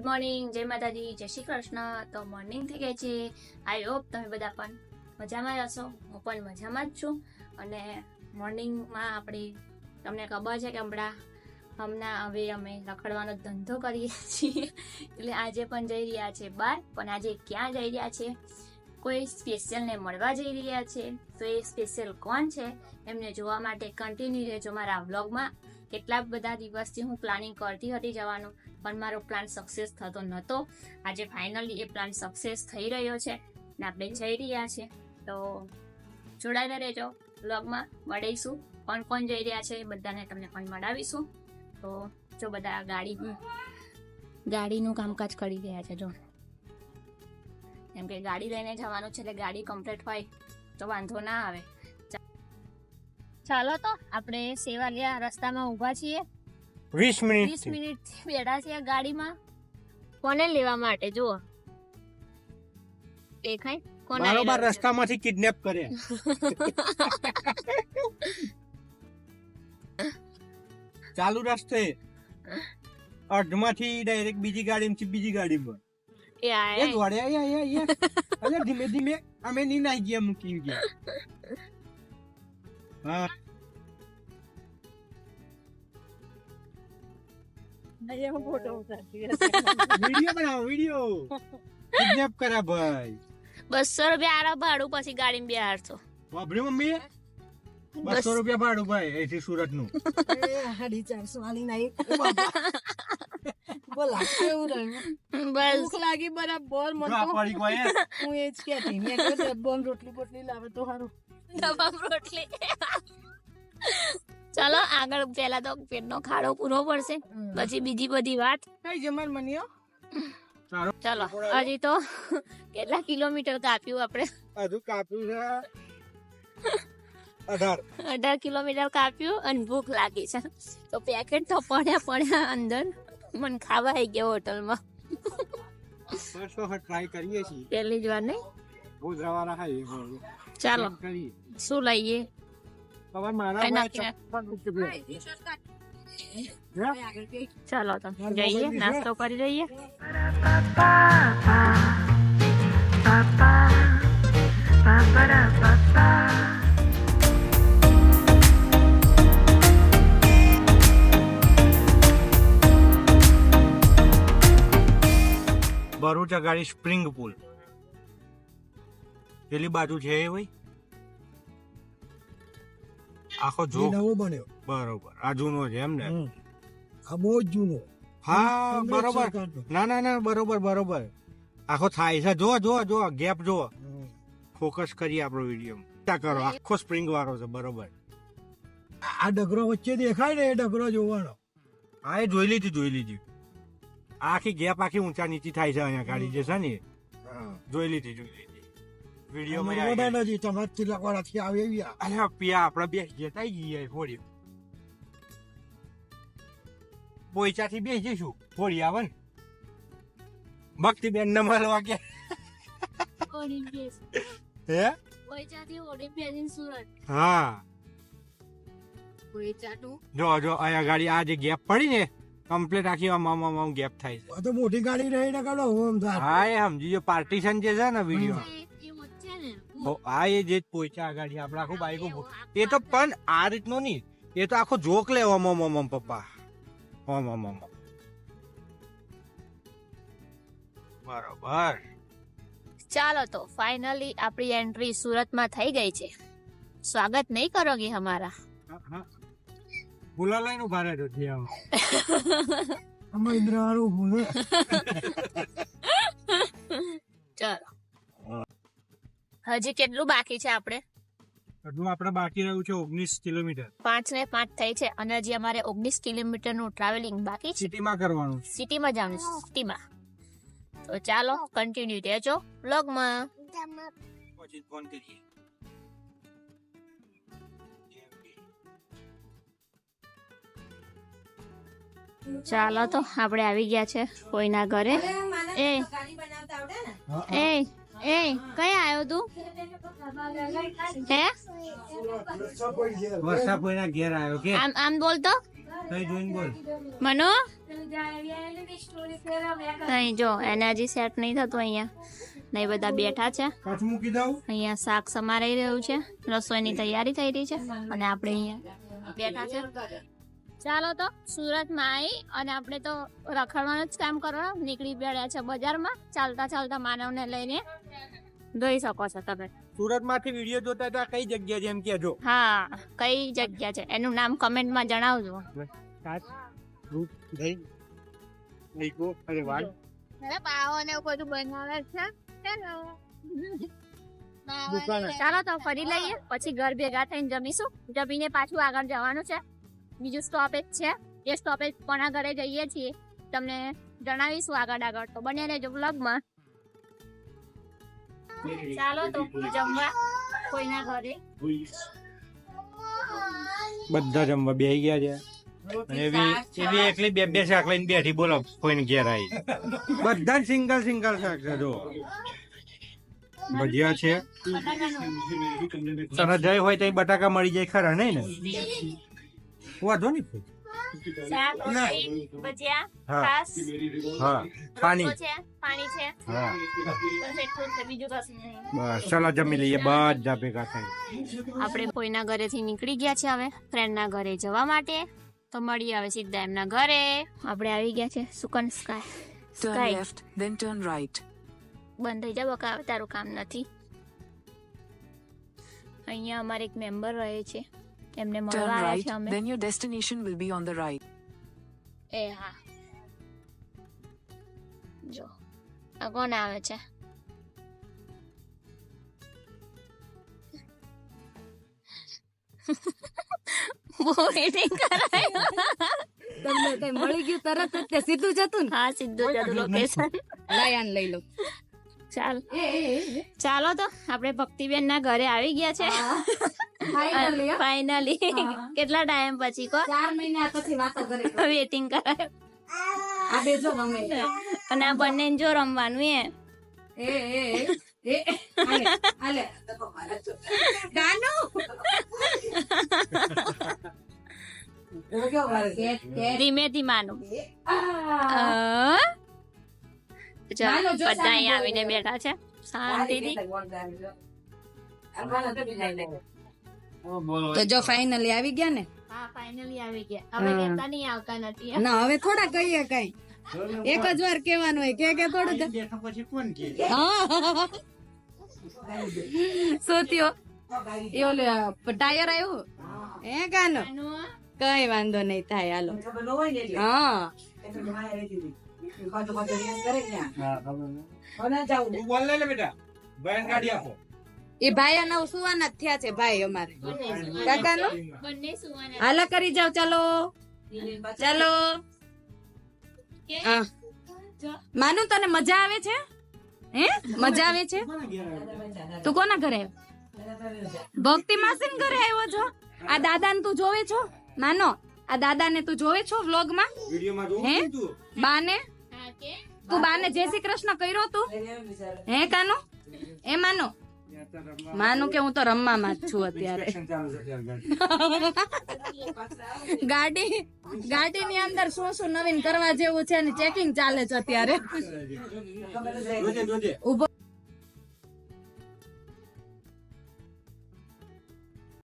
Morning, જય માતાજી, જય શ્રી કૃષ્ણ. તો મોર્નિંગ થઈ ગઈ છે. આઈ હોપ તમે બધા પણ મજામાં હશો. હું પણ મજામાં જ છું. અને મોર્નિંગમાં આપણે તમને ખબર છે કે હમણાં હવે અમે રખડવાનો ધંધો કરીએ છીએ. એટલે આજે પણ જઈ રહ્યા છે બહાર. પણ આજે ક્યાં જઈ રહ્યા છે? કોઈ સ્પેશિયલને મળવા જઈ રહ્યા છે. તો એ સ્પેશિયલ કોણ છે એમને જોવા માટે કન્ટિન્યુ રહેજો મારા વ્લોગમાં. કેટલા બધા દિવસથી હું પ્લાનિંગ કરતી હતી જવાનું, પણ મારો પ્લાન સક્સેસ થતો નહોતો. આજે ફાઇનલી એ પ્લાન સક્સેસ થઈ રહ્યો છે ને આપણે જઈ રહ્યા છે. તો જોડાઈને રહેજો વ્લોગમાં. મળીશું કોણ કોણ જઈ રહ્યા છે બધાને તમને પણ મળાવીશું. તો જો બધા ગાડીનું કામકાજ કરી રહ્યા છે. જો કેમ કે ગાડી લઈને જવાનું છે એટલે ગાડી કમ્પ્લીટ હોય તો વાંધો ના આવે. ચાલો તો આપણે સેવાલિયા રસ્તામાં ઊભા છીએ. 20 મિનિટ બેઠા છીએ ગાડીમાં. કોને લેવા માટે? જુઓ દેખાય કોને બરોબર રસ્તામાંથી કિડનેપ કરે. ચાલુ રસ્તે અર્ધમાંથી ડાયરેક્ટ બીજી ગાડીમાં એ આયા દોડે. અરે ધીમે ધીમે અમે ની નાઈ ગયા, મૂકી ગયા. હા વિડિયો બનાવો, વિડિયો કિડનેપ કર્યા ભાઈ. 200 રૂપિયા આરા ભાડું, પછી ગાડીમાં બેહાડશો. વાપરે મમ્મી 200 રૂપિયા ભાડું ભાઈ અહીંથી સુરત નું. 450 વાળી નહીં. બોલા કેવું રહ્યું? બસ ભૂખ લાગી બરાબર. મને તો હું એ જ કહેતી મેં કહ્યું ડબ્બામાં રોટલી બોટલી લાવે તો સારું. ડબ્બામાં રોટલી. ચાલો આગળ પેલા તો પેટનો ખાડો પૂરો પડશે, પછી બીજી બધી વાત. કઈ જમણ મનીઓ. ચાલો હજી તો કેટલા કિલોમીટર કાપ્યું આપણે? હજુ કાપ્યું છે 18 કિલોમીટર કાપ્યું અને ભૂખ લાગી છે. તો પેકેટ તો પડ્યા અંદર. મને ખાવા આવી ગયા હોટલમાં. ટ્રાય કરીએ છીએ પહેલી જ વાર નહીં. ગોધરાવાળા હાઈ ચાલો શું લઈએ? ચાલો તો જઈએ, નાસ્તો કરી લઈએ. ભરૂચ અગાડી સ્પ્રિંગ પુલ પેલી બાજુ છે એ ભાઈ. આખો જો નવો બન્યો. બરોબર આ જૂનો છે એમ ને? આ બહુ જ જૂનો. હા બરોબર. ના બરોબર આખો થાય છે. જો ગેપ જો. ફોકસ કરીએ આપણો વિડીયો. કરો આખો સ્પ્રિંગ વાળો છે. બરોબર આ ડગરો વચ્ચે દેખાય ને, એ ડગરો જોવાનો. હા એ જોઈ લીધી. આખી ગેપ આખી ઊંચા નીચી થાય છે અહીંયા ગાડી જે છે ને. જોઈ લીધી વિડીયો નથી. તમારથી લખવાથી આવી અરે પિયા આપડે બે જતા જઈએ ફોડી. પોઈચાથી બે જઈશું ફોડી આવે ને. ભક્તિ બેન ને મળવા કે હે હા જો અહીંયા ગાડી આ જે ગેપ પડી ને કમ્પ્લીટ આખી આમ ગેપ થાય છે. તો મોટી ગાડી રહી ને કાઢો હોમ થાય. હા એ સમજી જો પાર્ટીશન જે છે ને વિડીયો. હા એ જે પોઈચા ગાડી આપડે આખું બાઈકો એ તો પણ આ રીતનો નહીં. એ તો આખો જોક લે ઓમ પપ્પા ઓમ. બરોબર ચાલો તો ફાઇનલી આપણી એન્ટ્રી સુરતમાં થઈ ગઈ છે. સ્વાગત નહીં કરોગે હમારા? ભૂલા લઈને ઉભા રહેજો. ચાલો હજી કેટલું બાકી છે? આપણે બાકી રહ્યું છે 19 કિલોમીટર. 5 ને 5 થઈ છે અને હજી અમારે 19 કિલોમીટર નું ટ્રાવેલિંગ બાકી છે. સિટીમાં કરવાનું. સિટીમાં જવાનું. સિટીમાં. તો ચાલો કન્ટિન્યુ રહેજો વ્લોગમાં. પછી ફોન કરીએ. ચાલો તો આપણે આવી ગયા છે કોઈના ઘરે. એ કઈ આવ્યો તું? હે વર્ષા કોઈના ઘેર આવ્યો કે આમ બોલતો કઈ જોઈને બોલ. મનો અહીં જો એને હજી સેટ નહીં થતું અહીંયા નહીં બધા બેઠા છે પાછું મૂકી દઉં. અહીંયા શાક સમારાઈ રહ્યું છે રસોઈની તૈયારી થઈ રહી છે અને આપણે અહીંયા બેઠા છે ચાલો તો સુરતમાં આવી અને આપણે તો રખડવાનું જ કામ કરવાનું નીકળી પડ્યા છે બજારમાં ચાલતા ચાલતા માનવને લઈને જોઈ શકો છો તમે સુરત માંથી વિડીયો જોતા હતા કઈ જગ્યા છે એમ કેજો. હા કઈ જગ્યા છે એનું નામ કમેન્ટમાં જણાવજો અરે પાવો ને એવું બધું બનાવે છે ચાલો તો ફરી લઈએ પછી ઘર ભેગા થઈને જમીશું જમીને પાછું આગળ જવાનું છે બીજું સ્ટોપેજ છે એ સ્ટોપેજ કોના ઘરે જઈએ છીએ તમને જણાવીશું આગળ તો બને રહેજો વ્લોગમાં ચાલો તો જમવા કોઈના ઘરે બધા જમવા બેસી ગયા છે અને એવી એકલી બે શાક લઈને બેઠી બોલો કોઈને ઘેર આવી બધા સિંગલ શાક છે જો ભજીયા છે તને જઈ હોય તો બટાકા મળી જાય ખરા નહીં ને વાંધો નહીં શાક રોટલી, ભજીયા છાશ હા પાણી પાણી છે હા બસ એટલું જ છે, બીજું કશું નહીં બસ ચલો જમી લઈએ બધા ભેગા થઈ આપણે કોઈના ઘરેથી નીકળી ગયા છે હવે ફ્રેન્ડના ઘરે જવા માટે તો મળીએ હવે સીધા એમના ઘરે આપણે આવી ગયા છે સુકન sky Turn left, then turn right. બંધ થઈ જાવ બકા તારું કામ નથી અહીંયા અમારે એક મેમ્બર રહે છે એમને Turn મળવા આવ્યા right, છે અમે then your destination will be on the right. એ હા જો આ કોણ આવે છે બહુ waiting કરાય. તમને કઈ મળી ગયું તરત જ તે સીધું જતું ને હા સીધું જતું લોકેશન લાયાન લઈ લો ચાલો તો આપણે ભક્તિબેન ના ઘરે આવી ગયા છે ફાઇનલી કેટલા ટાઈમ પછી કો 4 મહિના પછી વાતો કરે વેટિંગ કરાય આ બે જો અમે અને આ બંને જો રમવાનું આલે ગાનો ધીમેથી માનું માનો જો બધા અહીંયા આવીને બેઠા છે શાંતિથી તો જો ફાઇનલી આવી ગયા ને હા ફાઇનલી આવી ગયા હવે કહેતા નહીં આવતા નથી ના હવે થોડા કહીએ કઈ એક જ વાર કેવાનું હોય કે થોડું પછી કોણ કે શું થયો એ ઓલે ટાયર આવ્યું હે ગાનો કઈ વાંધો નહીં થાય હાલો હા એ ભાઈ આના સુવાના જ થયા છે ભાઈ અમારે કાકા નો બંને સુવાના હાલા કરી જાવ ચાલો ચાલો હા માનું તને મજા આવે છે હે મજા આવે છે તું કોના ઘરે ભક્તિ માસી ઘરે આવ્યો છો આ દાદા ને તું જોવે છો માનો આ દાદા ને તું જોવે છો વ્લોગ માં હે બાને તું બાને જય શ્રી કૃષ્ણ કર્યો તું હે કાનો એ માનો માનું કે હું તો રમવામાં જ છું અત્યારે ગાડી ની અંદર શું શું નવીન કરવા જેવું છે ચેકિંગ ચાલે છે અત્યારે ઉભો